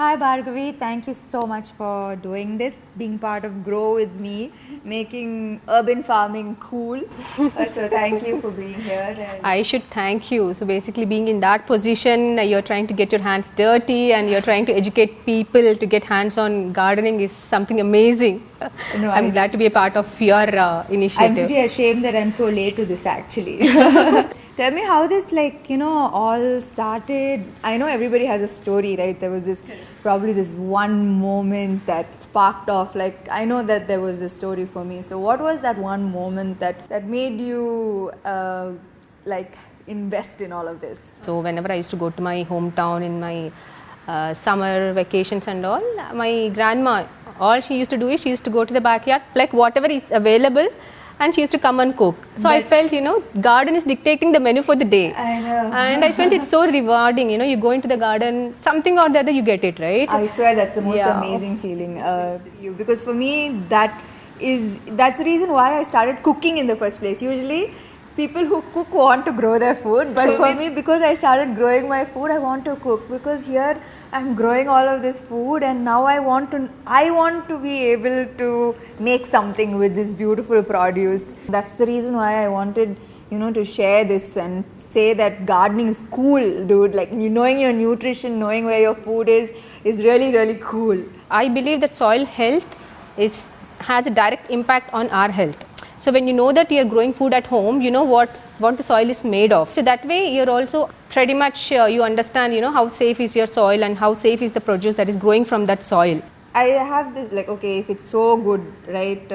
Hi Bhargavi, thank you so much for doing this, being part of Grow with me, making urban farming cool. So thank you for being here. I should thank you. So basically being in that position, you're trying to get your hands dirty and you're trying to educate people to get hands on gardening is something amazing. No, I'm glad to be a part of your initiative. I'm pretty ashamed that I'm so late to this actually. Tell me how this all started. I know everybody has a story, right? There was probably this one moment that sparked off. Like I know that there was a story for me. So what was that one moment that made you invest in all of this? So whenever I used to go to my hometown in my summer vacations and all, my grandma, all she used to do is she used to go to the backyard, like whatever is available, and she used to come and cook. So I felt, garden is dictating the menu for the day. I know. And I felt it's so rewarding, you go into the garden, something or the other you get it, right? I swear that's the most amazing feeling. Because for me, that's the reason why I started cooking in the first place. Usually, people who cook want to grow their food, but for me, because I started growing my food, I want to cook, because here I'm growing all of this food and now I want to be able to make something with this beautiful produce. That's the reason why I wanted to share this and say that gardening is cool, dude. Like knowing your nutrition, knowing where your food is really, really cool. I believe that soil health has a direct impact on our health. So when you know that you're growing food at home, you know what the soil is made of. So that way you're also pretty much, you understand, how safe is your soil and how safe is the produce that is growing from that soil. I have this if it's so good, right,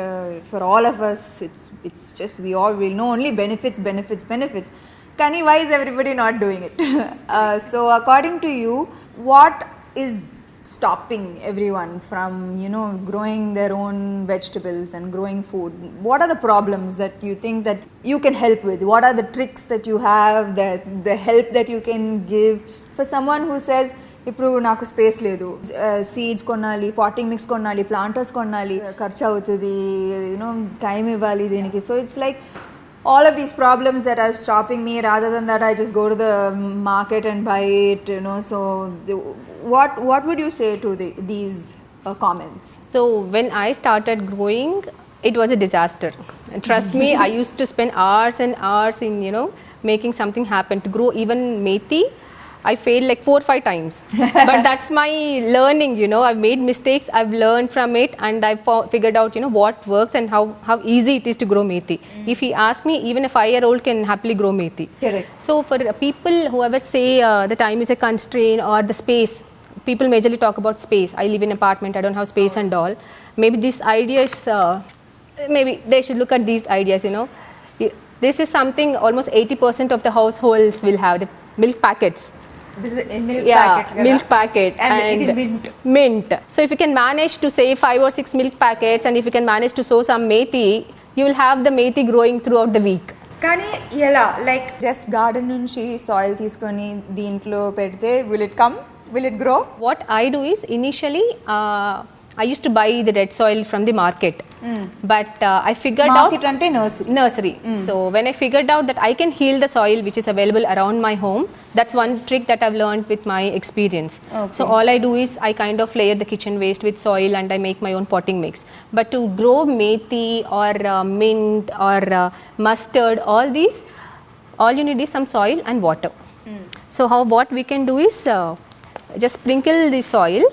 for all of us, it's just we all will know only benefits. Kani, why is everybody not doing it? So according to you, what is stopping everyone from growing their own vegetables and growing food? What are the problems that you think that you can help with? What are the tricks that you have, the help that you can give for someone who says ఇప్పుడు నాకు space లేదు, seeds కొనాలి, potting mix కొనాలి, planters కొనాలి, ఖర్చు అవుతుంది, time ఇవ్వాలి దీనికి. So it's like all of these problems that are stopping me, rather than that I just go to the market and buy it, so what would you say to these comments? So when I started growing, it was a disaster. And trust me, I used to spend hours and hours in making something happen. To grow even methi, I failed like 4 or 5 times. But that's my learning, I've made mistakes, I've learned from it, and I've figured out, what works and how easy it is to grow methi. If you ask me, even a 5-year-old can happily grow methi. Correct. So for people who ever say the time is a constraint or the space, people majorly talk about space. I live in an apartment, I don't have space and all. Maybe this idea is, maybe they should look at these ideas, This is something almost 80% of the households will have, the milk packets. This is a milk packet. Milk packet and mint. So if you can manage to save 5 or 6 milk packets, and if you can manage to sow some methi, you will have the methi growing throughout the week. కానీ ఎలా, like just garden నుంచి soil తీసుకొని దీంట్లో పెడితే will it grow? What I do is initially I used to buy the dead soil from the market, but I figured market ante nursery. So when I figured out that I can heal the soil which is available around my home, that's one trick that I've learned with my experience. Okay. So all I do is I kind of layer the kitchen waste with soil and I make my own potting mix. But to grow methi or mint or mustard, all you need is some soil and water. So what we can do is just sprinkle the soil.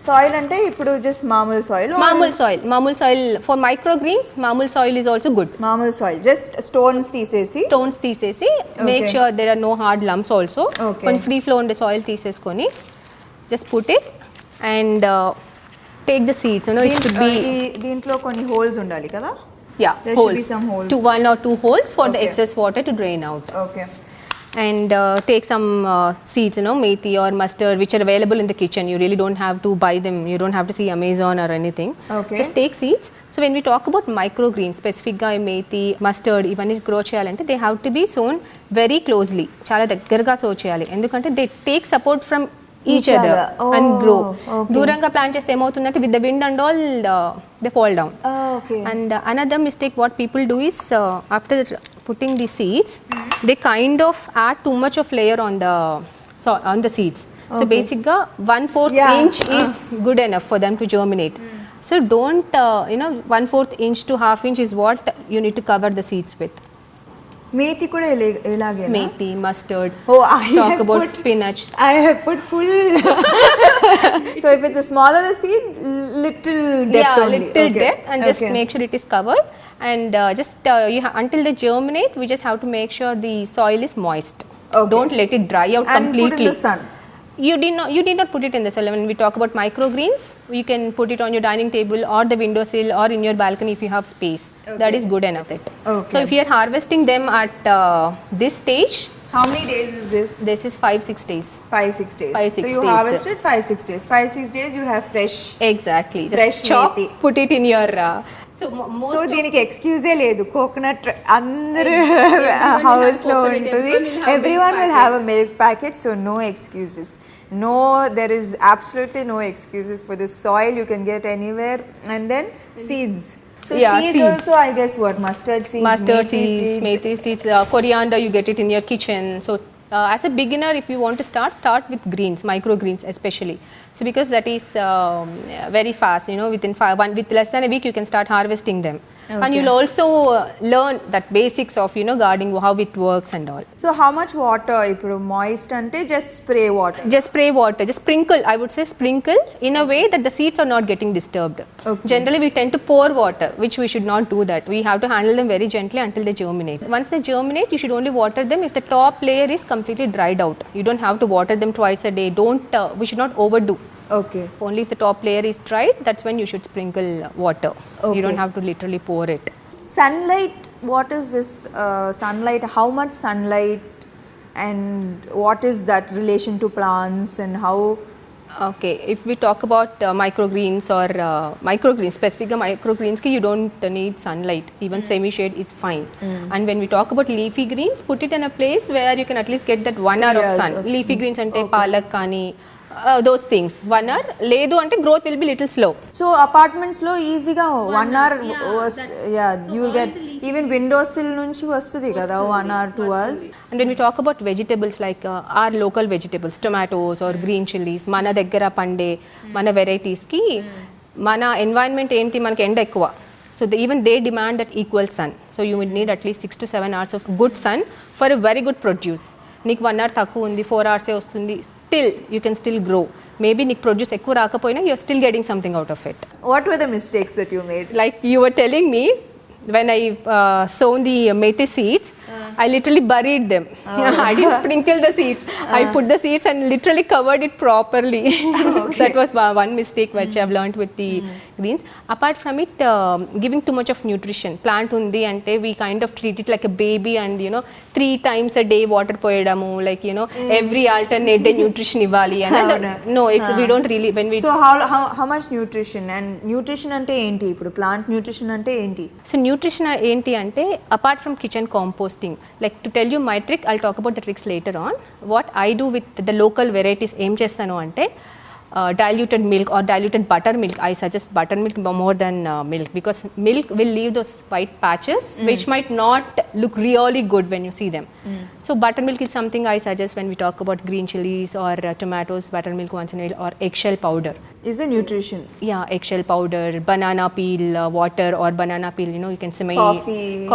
Soil అంటే ఇప్పుడు just మామూలు soil for microgreens. మామూలు soil is also good. మామూలు soil just stones తీసేసి make sure there are no hard lumps also. కొంచెం free flow ఉండే soil తీసేసుకొని just put it and take the seeds, it should be దీంట్లో కొన్ని holes ఉండాలి కదా? There holes. Should be some holes. 1 or 2 holes for the excess water to drain out. Okay. And take some seeds, methi or mustard, which are available in the kitchen. You really don't have to buy them. You don't have to see Amazon or anything. Okay. Just take seeds. So when we talk about microgreens, specifically methi, mustard, even grow cheyalante, they have to be sown very closely. Chala దగ్గరగా sow cheyali. ఎందుకంటే they take support from each other and grow. దూరంగా plant చేస్తే ఏమవుతుందంటే with the wind and all they fall down. Okay. And another mistake what people do is after putting the seeds, they kind of add too much of layer on the seeds. So basically 1/4 inch is good enough for them to germinate. So don't 1/4 inch to half inch is what you need to cover the seeds with. Methi kuda elage. Methi, mustard. Oh, talk about spinach. I have put full. So if it's a smaller the seed, little depth only. Little depth, and just make sure it is covered. And until they germinate, we just have to make sure the soil is moist. Don't let it dry out completely. And put in the sun. You did not put it in the sun. When we talk about microgreens, you can put it on your dining table or the windowsill or in your balcony if you have space. That is good enough. So if you are harvesting them at this stage, how many days is this? This is 5-6 days. 5-6 days. 5-6 so you days. harvest it 5-6 days. 5-6 days you have fresh. Exactly. Just fresh chop, methi. put it in your. So దీనికి ఎక్స్క్యూజే లేదు coconut అందరు house లో ఉంటుంది everyone will have a milk packet so no excuses no there is absolutely no excuses for the soil you can get anywhere and then seeds so seeds also I guess what mustard seeds methi seeds coriander you get it in your kitchen so as a beginner if you want to start with greens microgreens especially so because that is very fast within with less than a week you can start harvesting them and you'll also learn that basics of gardening how it works and all so how much water ippudu moist ante just spray water just sprinkle I would say sprinkle in a way that the seeds are not getting disturbed generally we tend to pour water which we should not do that we have to handle them very gently until they germinate once they germinate you should only water them if the top layer is completely dried out you don't have to water them twice a day we should not overdo only if the top layer is dried that's when you should sprinkle water you don't have to literally pour it sunlight what is this sunlight how much sunlight and what is that relation to plants and how if we talk about microgreens or microgreens specific microgreens you don't need sunlight even semi shade is fine and when we talk about leafy greens put it in a place where you can at least get that 1 hour of sun leafy greens ante palak kani those things 1 hour ledu ante growth will be little slow so apartments lo easy ga 1 hour you will get even windowsill nunchi vastudi kada 1 hour 2 hours and when we talk about vegetables like our local vegetables tomatoes or green chilies mana daggara pande mana varieties ki mana environment enti manaki end ekkuva so even they demand that equal sun so you would need at least 6 to 7 hours of good sun for a very good produce నీకు 1 hour తక్కువ ఉంది 4 hours వస్తుంది still you can still grow maybe నీకు produce ఎక్కువ రాకపోయినా you are still getting something out of it what were the mistakes that you made like you were telling me when I sown the methi seeds I literally buried them I didn't sprinkle the seeds I put the seeds and literally covered it properly that was one mistake which I've learned with the greens apart from it giving too much of nutrition plant undi ante we kind of treat it like a baby and 3 times a day water poyedamu like every alternate day nutrition ivali and no it's we don't really when we so how much nutrition and nutrition ante enti ipudu plant nutrition ante enti so nutrition enti ante apart from kitchen composting like to tell you my trick I'll talk about the tricks later on what I do with the local varieties em chestanu ante diluted milk or diluted buttermilk I suggest buttermilk more than milk because milk will leave those white patches which might not look really good when you see them so buttermilk is something I suggest when we talk about green chilies or tomatoes buttermilk once in a while or eggshell powder is a nutrition eggshell powder banana peel water or banana peel you can simmer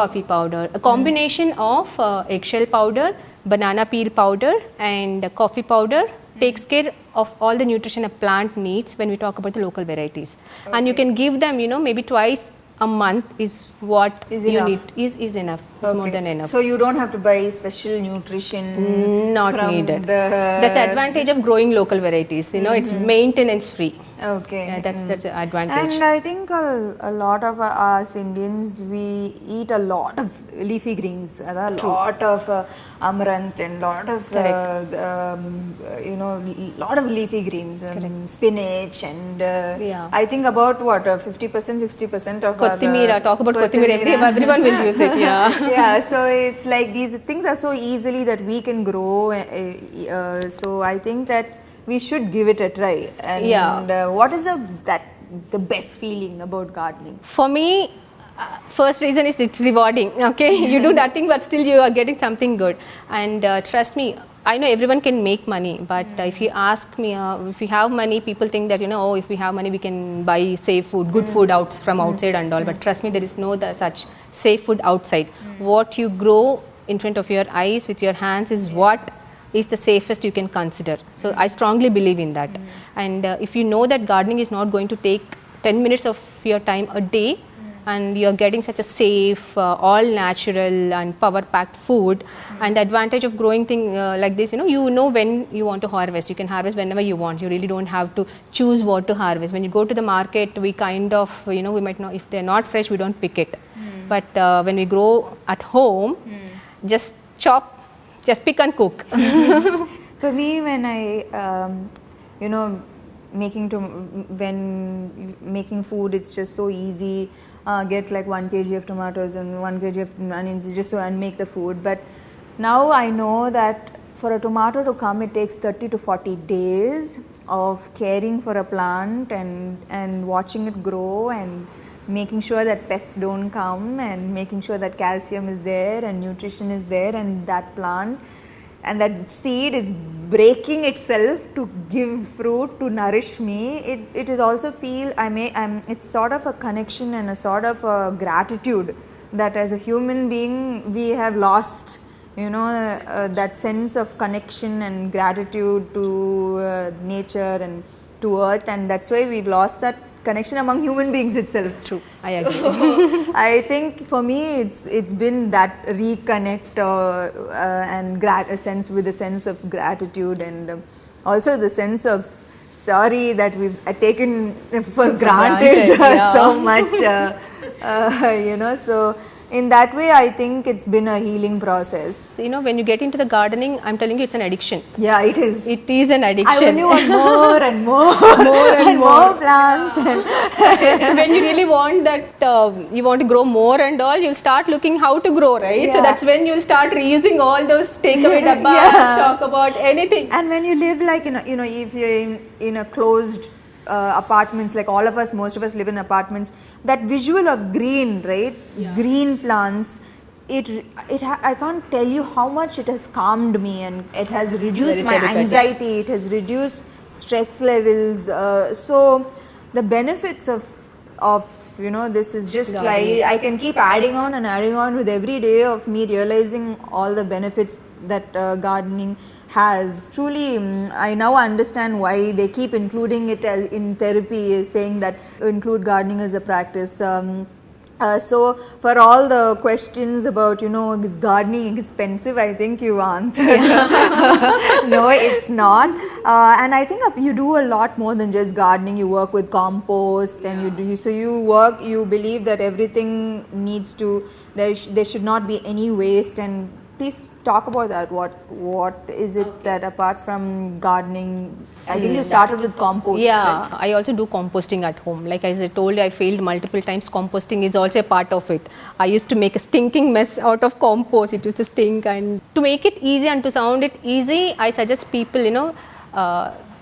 coffee powder a combination of eggshell powder banana peel powder and coffee powder takes care of all the nutrition a plant needs when we talk about the local varieties and you can give them maybe twice a month is what is you enough. need is enough it's more than enough so you don't have to buy special nutrition not needed that's the advantage of growing local varieties it's maintenance free that's an advantage and I think a lot of us Indians we eat a lot of leafy greens lot of amaranth and lot of lot of leafy greens spinach and I think about 50% 60% of kothimira talk about kothimira everyone will use it so it's like these things are so easily that we can grow so I think that we should give it a try and what is the best feeling about gardening for me first reason is it's rewarding you do nothing but still you are getting something good and trust me I know everyone can make money, but if you ask me, if we have money, people think that, oh, if we have money, we can buy safe food, good food from outside and all. But trust me, there is no such safe food outside. What you grow in front of your eyes with your hands is what is the safest you can consider. So I strongly believe in that. And if you know that gardening is not going to take 10 minutes of your time a day, and you're getting such a safe, all natural and power packed food, and the advantage of growing thing like this, you know when you want to harvest. You can harvest whenever you want. You really don't have to choose what to harvest. When you go to the market, we kind of, we might not, if they're not fresh, we don't pick it. But when we grow at home, just chop, just pick and cook. For me, when I, when making food, it's just so easy. Get like 1 kg of tomatoes and 1 kg of onions just so and make the food. But now I know that for a tomato to come, it takes 30 to 40 days of caring for a plant and watching it grow and making sure that pests don't come and making sure that calcium is there and nutrition is there and that plant and that seed is breaking itself to give fruit, to nourish me. It is also feel, it's sort of a connection and a sort of a gratitude that as a human being we have lost, that sense of connection and gratitude to nature and to earth, and that's why we've lost that connection among human beings itself. True, I agree. So, I think for me it's been that reconnect and a sense with a sense of gratitude and also the sense of sorry that we've taken for granted so much, so in that way I think it's been a healing process. So, when you get into the gardening, I'm telling you, it's an addiction. Yeah, it is. It is an addiction. I only want more and more, and more plants. And when you really want that, you want to grow more and all, you'll start looking how to grow, right? Yeah. So that's when you'll start reusing all those takeaway dabbas, talk about anything. And when you live like if you're in a closed apartments, like all of us, most of us live in apartments, that visual of green, right? Yeah. Green plants, I can't tell you how much it has calmed me and it has reduced my anxiety, it has reduced stress levels. So the benefits of this is just like I can keep adding on with every day of me realizing all the benefits that gardening has. Truly, I now understand why they keep including it as in therapy, saying that include gardening as a practice. So for all the questions about is gardening expensive, I think you answered. No, it's not. And I think you do a lot more than just gardening. You work with compost and you believe that everything needs to, there should not be any waste. And please talk about that. What is it that apart from gardening, I think you started with compost. Yeah, right? I also do composting at home. Like as I told you, I failed multiple times. Composting is also a part of it. I used to make a stinking mess out of compost. It used to stink. And to make it easy and to sound it easy, I suggest people,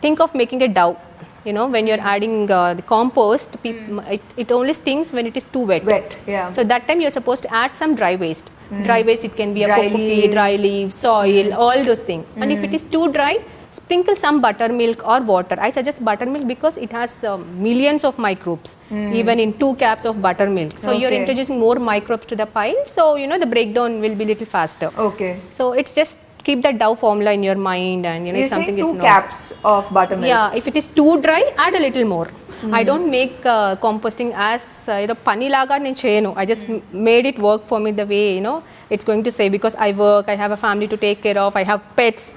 think of making a dough. When you're adding the compost, it only stinks when it is too wet. Yeah. So that time you're supposed to add some dry waste. Dry waste, it can be a coconut, dry leaves, soil, all those things. And if it is too dry, sprinkle some buttermilk or water. I suggest buttermilk because it has millions of microbes, even in 2 cups of buttermilk. So you're introducing more microbes to the pile. So, the breakdown will be a little faster. Okay. So it's just keep that dough formula in your mind, and if something is 2 cups of buttermilk. Yeah, if it is too dry, add a little more. I don't make composting as pani laga nen cheyanu. I just made it work for me the way it's going to say, because I work, I have a family to take care of, I have pets.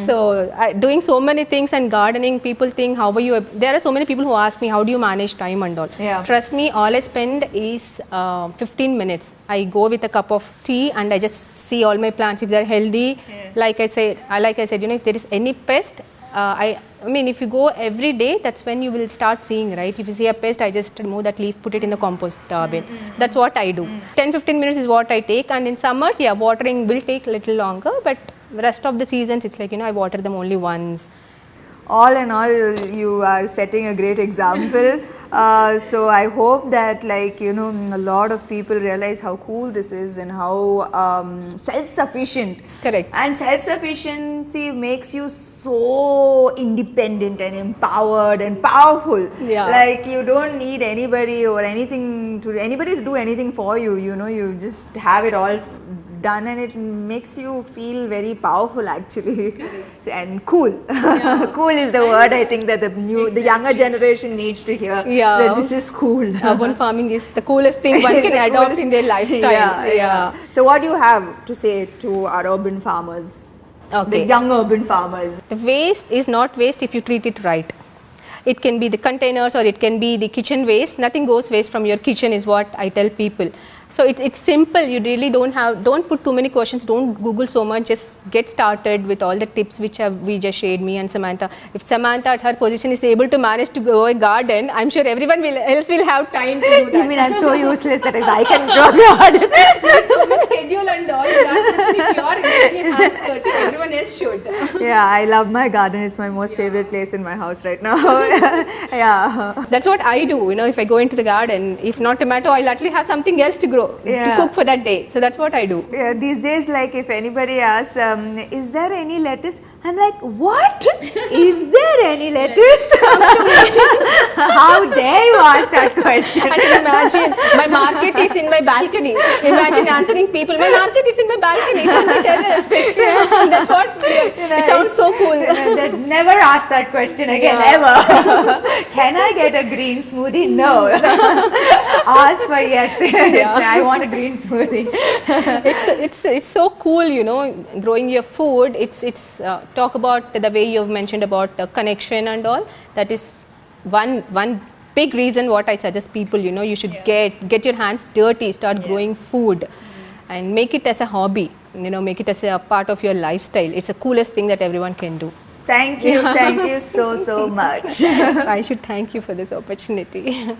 So doing so many things and gardening, people think how are you? There are so many people who ask me how do you manage time and all. Yeah. Trust me, all I spend is 15 minutes. I go with a cup of tea and I just see all my plants if they're healthy. Yeah. Like I said, if there is any pest, I mean, if you go every day, that's when you will start seeing, right? If you see a pest, I just remove that leaf, put it in the compost bin. That's what I do. 10-15 minutes is what I take. And in summers, watering will take a little longer. But rest of the seasons, it's like, I water them only once. All in all, you are setting a great example. So I hope that, like, you know, a lot of people realize how cool this is and how self-sufficient. Correct. And self-sufficiency makes you so independent and empowered and powerful. Yeah. Like, you don't need anybody or anything to do anything for you. You know, you just have it all done, and it makes you feel very powerful, actually. And cool. Yeah. Cool is the word I think that the younger generation needs to hear. Yeah. That this is cool. Urban farming is the coolest thing one It's can the adopt coolest- in their lifestyle. Yeah. So what do you have to say to our urban farmers? Okay. The young urban farmers. The waste is not waste if you treat it right. It can be the containers or it can be the kitchen waste. Nothing goes waste from your kitchen is what I tell people. So it's simple. You really don't put too many questions. Don't Google so much. Just get started with all the tips which we just shared, me and Samantha. If Samantha at her position is able to manage to grow a garden, I'm sure everyone else will have time to do that. You mean I'm so useless that if I can grow a garden? So much schedule and all that. If you are getting your hands dirty, everyone else should. Yeah, I love my garden. It's my most favorite place in my house right now. Yeah. That's what I do. You know, if I go into the garden, if not tomato, I'll actually have something else to grow, to cook for that day. So that's what I do. Yeah, these days, like, if anybody asks, is there any lettuce? I'm like, what? Is there any lettuce? How dare you ask that question? And imagine, my market is in my balcony. Imagine answering people, my market is in my balcony, it's on my terrace. That's what, it sounds so cool. Never ask that question again, ever. Can I get a green smoothie? No. Ask for yes. I want a green smoothie. It's so cool, you know, growing your food. It's talk about the way you've mentioned about connection and all. That is one big reason what I suggest people, you know, you should get your hands dirty, start growing food, and make it as a hobby. You know, make it as a part of your lifestyle. It's the coolest thing that everyone can do. Thank you so much. I should thank you for this opportunity.